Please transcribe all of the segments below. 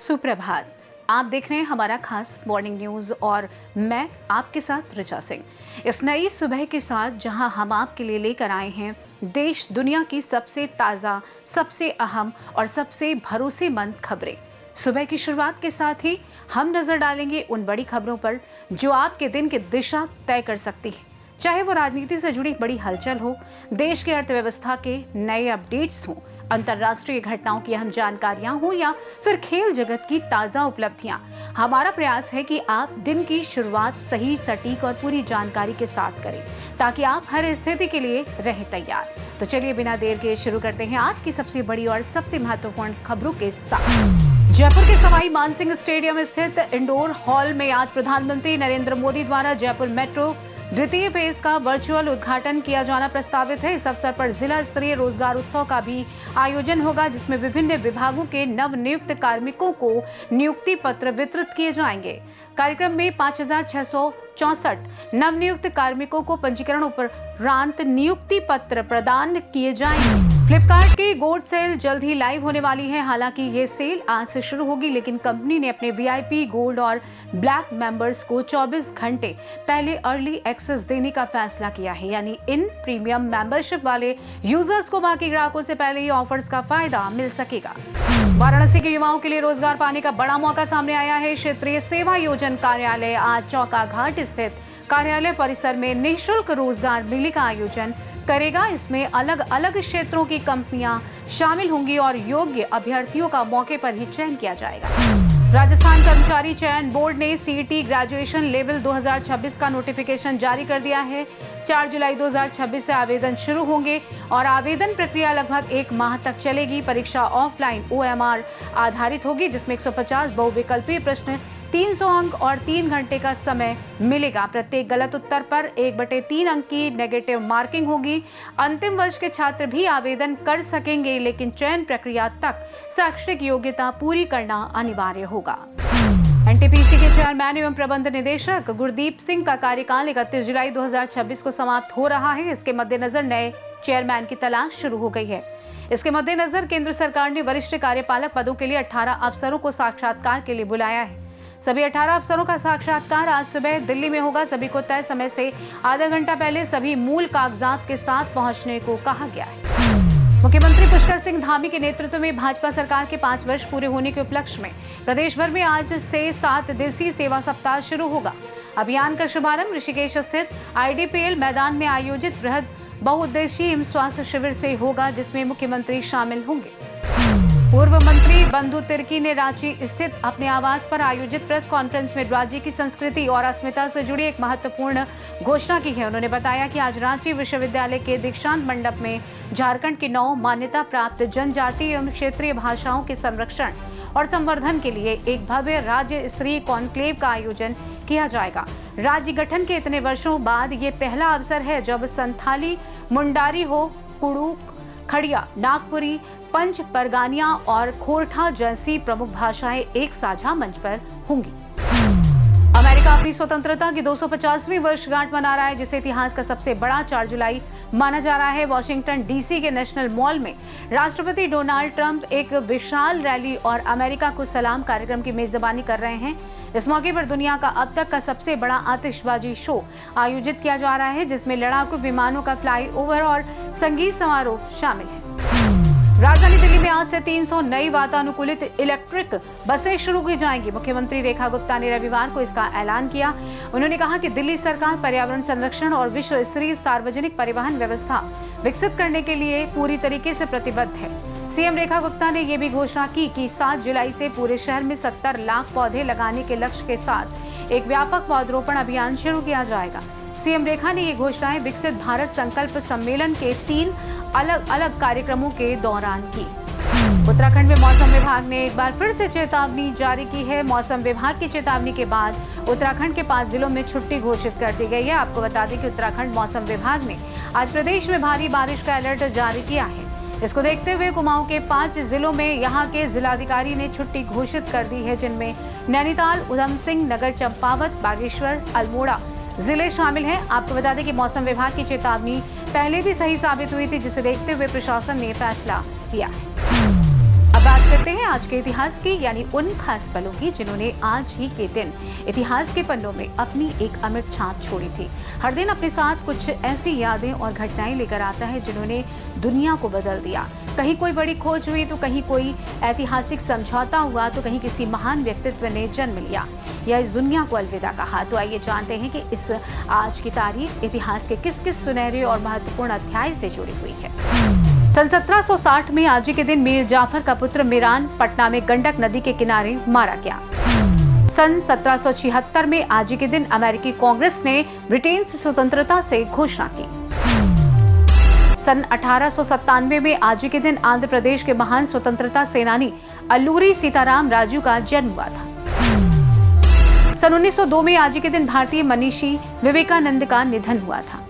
सुप्रभात। आप देख रहे हैं हमारा खास मॉर्निंग न्यूज और मैं आपके साथ ऋचा सिंह। इस नई सुबह के साथ जहां हम आपके लिए लेकर आए हैं देश दुनिया की सबसे ताज़ा, सबसे अहम और सबसे भरोसेमंद खबरें। सुबह की शुरुआत के साथ ही हम नजर डालेंगे उन बड़ी खबरों पर जो आपके दिन की दिशा तय कर सकती है। चाहे वो राजनीति से जुड़ी बड़ी हलचल हो, देश की अर्थव्यवस्था के नए अपडेट्स हों, अंतर्राष्ट्रीय घटनाओं की अहम जानकारियां हो या फिर खेल जगत की ताजा उपलब्धियां, हमारा प्रयास है कि आप दिन की शुरुआत सही, सटीक और पूरी जानकारी के साथ करें ताकि आप हर स्थिति के लिए रहें तैयार। तो चलिए बिना देर के शुरू करते हैं आज की सबसे बड़ी और सबसे महत्वपूर्ण खबरों के साथ। जयपुर के सवाई मानसिंह स्टेडियम स्थित इंडोर हॉल में आज प्रधानमंत्री नरेंद्र मोदी द्वारा जयपुर मेट्रो द्वितीय फेज का वर्चुअल उद्घाटन किया जाना प्रस्तावित है। इस अवसर पर जिला स्तरीय रोजगार उत्सव का भी आयोजन होगा जिसमें विभिन्न विभागों के नवनियुक्त कार्मिकों को नियुक्ति पत्र वितरित किए जाएंगे। कार्यक्रम में 5,664 नवनियुक्त कार्मिकों को पंजीकरण उपरांत नियुक्ति पत्र प्रदान किए जाएंगे। फ्लिपकार्ट की गोल्ड सेल जल्द ही लाइव होने वाली है। हालांकि ये सेल आज से शुरू होगी, लेकिन कंपनी ने अपने वीआईपी, गोल्ड और ब्लैक मेंबर्स को 24 घंटे पहले अर्ली एक्सेस देने का फैसला किया है। यानी इन प्रीमियम मेंबरशिप वाले यूजर्स को बाकी ग्राहकों से पहले ही ऑफर्स का फायदा मिल सकेगा। वाराणसी के युवाओं के लिए रोजगार पाने का बड़ा मौका सामने आया है। क्षेत्रीय सेवा योजन कार्यालय आज चौका घाट स्थित कार्यालय परिसर में निःशुल्क रोजगार मेले का आयोजन करेगा। इसमें अलग अलग क्षेत्रों की कंपनियां शामिल होंगी और योग्य अभ्यर्थियों का मौके पर ही चयन किया जाएगा। राजस्थान कर्मचारी चयन बोर्ड ने सीईटी ग्रेजुएशन लेवल 2026 का नोटिफिकेशन जारी कर दिया है। 4 जुलाई 2026 से आवेदन शुरू होंगे और आवेदन प्रक्रिया लगभग 1 माह तक चलेगी। परीक्षा ऑफलाइन OMR आधारित होगी जिसमें 150 बहुविकल्पीय प्रश्न, 300 अंक और 3 घंटे का समय मिलेगा। प्रत्येक गलत उत्तर पर 1/3 अंक की नेगेटिव मार्किंग होगी। अंतिम वर्ष के छात्र भी आवेदन कर सकेंगे, लेकिन चयन प्रक्रिया तक शैक्षणिक योग्यता पूरी करना अनिवार्य होगा। एनटीपीसी के चेयरमैन एवं प्रबंध निदेशक गुरदीप सिंह का कार्यकाल 31 जुलाई 2026 को समाप्त हो रहा है। इसके मद्देनजर नए चेयरमैन की तलाश शुरू हो गई है। इसके मद्देनजर केंद्र सरकार ने वरिष्ठ कार्यपालक पदों के लिए 18 अफसरों को साक्षात्कार के लिए बुलाया है। सभी 18 अफसरों का साक्षात्कार आज सुबह दिल्ली में होगा। सभी को तय समय से आधा घंटा पहले सभी मूल कागजात के साथ पहुंचने को कहा गया है। मुख्यमंत्री पुष्कर सिंह धामी के नेतृत्व में भाजपा सरकार के 5 वर्ष पूरे होने के उपलक्ष्य में प्रदेश भर में आज से 7 दिवसीय सेवा सप्ताह शुरू होगा। अभियान का शुभारंभ ऋषिकेश स्थित IDPL मैदान में आयोजित बृहद बहुउद्देशीय स्वास्थ्य शिविर से होगा जिसमें मुख्यमंत्री शामिल होंगे। पूर्व मंत्री बंधु तिर्की ने रांची स्थित अपने आवास पर आयोजित प्रेस कॉन्फ्रेंस में राज्य की संस्कृति और अस्मिता से जुड़ी एक महत्वपूर्ण घोषणा की है। उन्होंने बताया कि आज रांची विश्वविद्यालय के दीक्षांत मंडप में झारखंड की 9 मान्यता प्राप्त जनजातीय एवं क्षेत्रीय भाषाओं के संरक्षण और संवर्धन के लिए एक भव्य राज्य स्तरीय कॉन्क्लेव का आयोजन किया जाएगा। राज्य गठन के इतने वर्षों बाद ये पहला अवसर है जब संथाली, मुंडारी हो, कुड़ूक, खड़िया, नागपुरी, पंच परगानिया और खोरठा जैसी प्रमुख भाषाएं एक साझा मंच पर होंगी। अमेरिका अपनी स्वतंत्रता की 250वीं वर्षगांठ मना रहा है जिसे इतिहास का सबसे बड़ा 4 जुलाई माना जा रहा है। वॉशिंगटन DC के नेशनल मॉल में राष्ट्रपति डोनाल्ड ट्रंप एक विशाल रैली और अमेरिका को सलाम कार्यक्रम की मेजबानी कर रहे हैं। इस मौके पर दुनिया का अब तक का सबसे बड़ा आतिशबाजी शो आयोजित किया जा रहा है जिसमें लड़ाकू विमानों का फ्लाई ओवर और संगीत समारोह शामिल है। राजधानी दिल्ली में आज से 300 नई वातानुकूलित इलेक्ट्रिक बसें शुरू की जाएंगी। मुख्यमंत्री रेखा गुप्ता ने रविवार को इसका ऐलान किया। उन्होंने कहा कि दिल्ली सरकार पर्यावरण संरक्षण और विश्व स्तरीय सार्वजनिक परिवहन व्यवस्था विकसित करने के लिए पूरी तरीके से प्रतिबद्ध है। सीएम रेखा गुप्ता ने यह भी घोषणा की कि 7 जुलाई से पूरे शहर में 70 लाख पौधे लगाने के लक्ष्य के साथ एक व्यापक पौधरोपण अभियान शुरू किया जाएगा। सीएम रेखा ने ये घोषणाएं विकसित भारत संकल्प सम्मेलन के 3 अलग अलग कार्यक्रमों के दौरान की। उत्तराखंड में मौसम विभाग ने एक बार फिर से चेतावनी जारी की है। मौसम विभाग की चेतावनी के बाद उत्तराखंड के 5 जिलों में छुट्टी घोषित कर दी गई है। आपको बता दें कि उत्तराखंड मौसम विभाग ने आज प्रदेश में भारी बारिश का अलर्ट जारी किया है। इसको देखते हुए कुमाऊं के 5 जिलों में यहां के जिलाधिकारी ने छुट्टी घोषित कर दी है जिनमें नैनीताल, उधम सिंह नगर, चंपावत, बागेश्वर, अल्मोड़ा जिले शामिल हैं। आपको बता दें कि मौसम विभाग की चेतावनी पहले भी सही साबित हुई थी जिसे देखते हुए प्रशासन ने फैसला किया है। अब बात करते हैं आज के इतिहास की, यानी उन खास पलों की जिन्होंने आज ही के दिन इतिहास के पन्नों में अपनी एक अमिट छाप छोड़ी थी। हर दिन अपने साथ कुछ ऐसी यादें और घटनाएं लेकर आता है जिन्होंने दुनिया को बदल दिया। कहीं कोई बड़ी खोज हुई तो कहीं कोई ऐतिहासिक समझौता हुआ तो कहीं किसी महान व्यक्तित्व ने जन्म लिया या इस दुनिया को अलविदा कहा। तो आइए जानते हैं कि इस आज की तारीख इतिहास के किस किस सुनहरे और महत्वपूर्ण अध्याय से जुड़ी हुई है। सन 1760 में आज ही के दिन मीर जाफर का पुत्र मीरान पटना में गंडक नदी के किनारे मारा गया। सन 1776 में आज ही के दिन अमेरिकी कांग्रेस ने ब्रिटेन से स्वतंत्रता से घोषणा की। सन 1897 में आज ही के दिन आंध्र प्रदेश के महान स्वतंत्रता सेनानी अल्लूरी सीताराम राजू का जन्म हुआ था। सन 1902 में आज ही के दिन भारतीय मनीषी विवेकानंद का निधन हुआ था।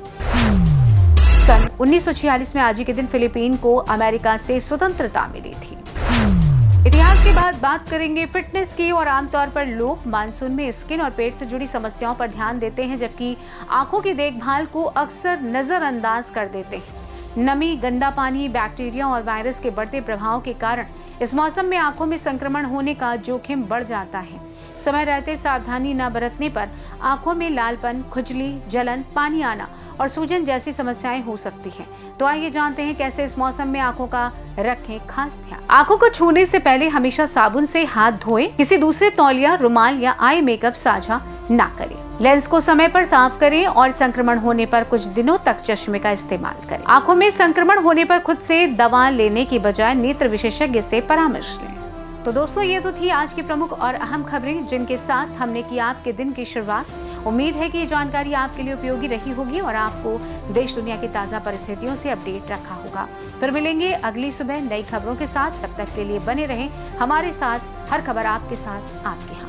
सन 1946 में आज ही के दिन फिलीपीन को अमेरिका से स्वतंत्रता मिली थी। इतिहास के बाद बात करेंगे फिटनेस की, और आमतौर पर लोग मानसून में स्किन और पेट से जुड़ी समस्याओं पर ध्यान देते हैं, जबकि आंखों की देखभाल को अक्सर नजरअंदाज कर देते हैं। नमी, गंदा पानी, बैक्टीरिया और वायरस के बढ़ते प्रभाव के कारण इस मौसम में आंखों में संक्रमण होने का जोखिम बढ़ जाता है। समय रहते सावधानी न बरतने पर आंखों में लालपन, खुजली, जलन, पानी आना और सूजन जैसी समस्याएं हो सकती हैं। तो आइए जानते हैं कैसे इस मौसम में आंखों का रखें खास ध्यान। आंखों को छूने से पहले हमेशा साबुन से हाथ धोएं। किसी दूसरे तौलिया, रुमाल या आई मेकअप साझा ना करें। लेंस को समय पर साफ करें और संक्रमण होने पर कुछ दिनों तक चश्मे का इस्तेमाल करें। आंखों में संक्रमण होने पर खुद से दवा लेने की बजाय नेत्र विशेषज्ञ से परामर्श लें। तो दोस्तों, ये तो थी आज की प्रमुख और अहम खबरें जिनके साथ हमने की आपके दिन की शुरुआत। उम्मीद है कि ये जानकारी आपके लिए उपयोगी रही होगी और आपको देश दुनिया की ताज़ा परिस्थितियों से अपडेट रखा होगा। फिर मिलेंगे अगली सुबह नई खबरों के साथ। तब तक के लिए बने रहें हमारे साथ। हर खबर आपके साथ, आपके